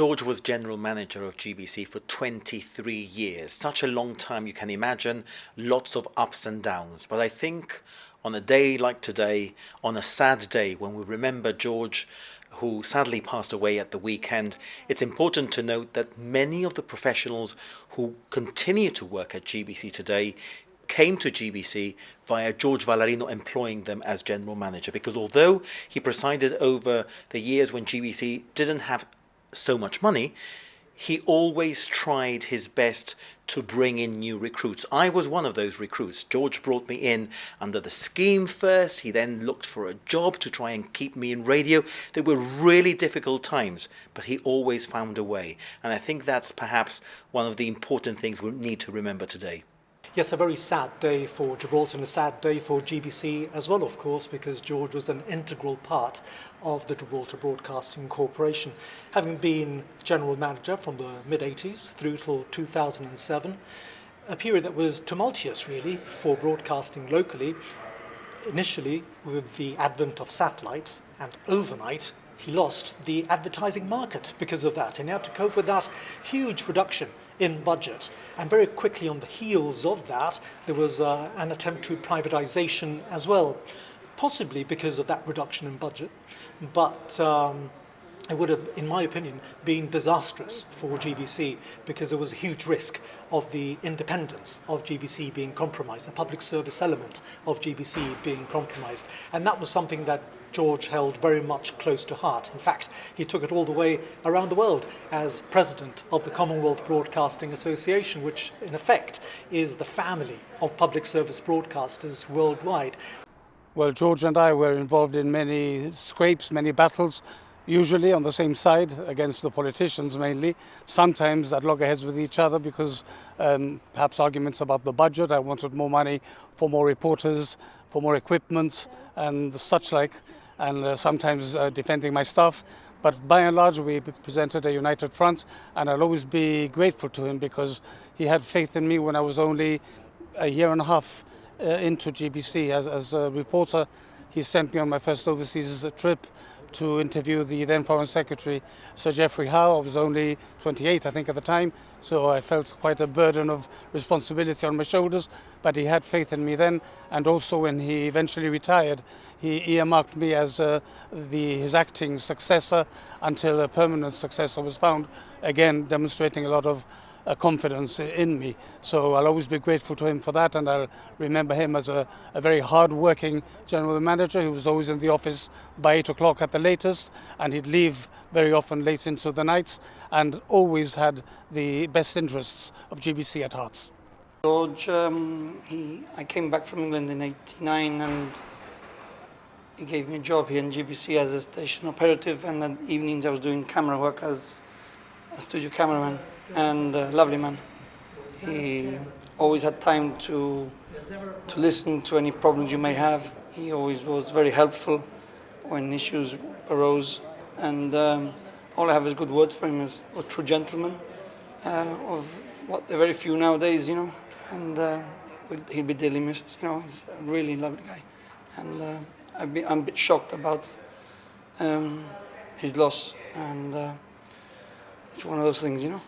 George was general manager of GBC for 23 years. Such a long time, you can imagine, lots of ups and downs. But I think on a day like today, on a sad day when we remember George, who sadly passed away at the weekend, it's important to note that many of the professionals who continue to work at GBC today came to GBC via George Valarino employing them as general manager, because although he presided over the years when GBC didn't have so much money, he always tried his best to bring in new recruits. I was one of those recruits. George brought me in under the scheme first. He then looked for a job to try and keep me in radio. They were really difficult times, but he always found a way. And I think that's perhaps one of the important things we need to remember today. Yes, a very sad day for Gibraltar and a sad day for GBC as well, of course, because George was an integral part of the Gibraltar Broadcasting Corporation, having been general manager from the mid-80s through till 2007, a period that was tumultuous, really, for broadcasting locally, initially with the advent of satellite, and overnight he lost the advertising market because of that, and he had to cope with that huge reduction in budget. And very quickly on the heels of that, there was an attempt to privatization as well, possibly because of that reduction in budget. But it would have, in my opinion, been disastrous for GBC because there was a huge risk of the independence of GBC being compromised, the public service element of GBC being compromised. And that was something that George held very much close to heart. In fact, he took it all the way around the world as president of the Commonwealth Broadcasting Association, which in effect is the family of public service broadcasters worldwide. Well, George and I were involved in many scrapes, many battles, usually on the same side against the politicians mainly, sometimes at loggerheads with each other because perhaps arguments about the budget. I wanted more money for more reporters, for more equipment and such like, and sometimes defending my staff. But by and large, we presented a united front, and I'll always be grateful to him because he had faith in me when I was only a year and a half into GBC. As a reporter, he sent me on my first overseas trip to interview the then Foreign Secretary, Sir Geoffrey Howe. I was only 28, I think, at the time, so I felt quite a burden of responsibility on my shoulders, but he had faith in me then, and also when he eventually retired, he earmarked me as his acting successor until a permanent successor was found, again demonstrating a lot of confidence in me. So I'll always be grateful to him for that, and I'll remember him as a very hard-working general manager who was always in the office by 8 o'clock at the latest, and he'd leave very often late into the nights, and always had the best interests of GBC at heart. George, I came back from England in '89, and he gave me a job here in GBC as a station operative, and at evenings I was doing camera work as a studio cameraman. And lovely man. He always had time to listen to any problems you may have. He always was very helpful when issues arose, and all I have is good words for him as a true gentleman, of what they're very few nowadays, you know, and he'll be dearly missed. You know, he's a really lovely guy, and I'm a bit shocked about his loss, and it's one of those things, you know.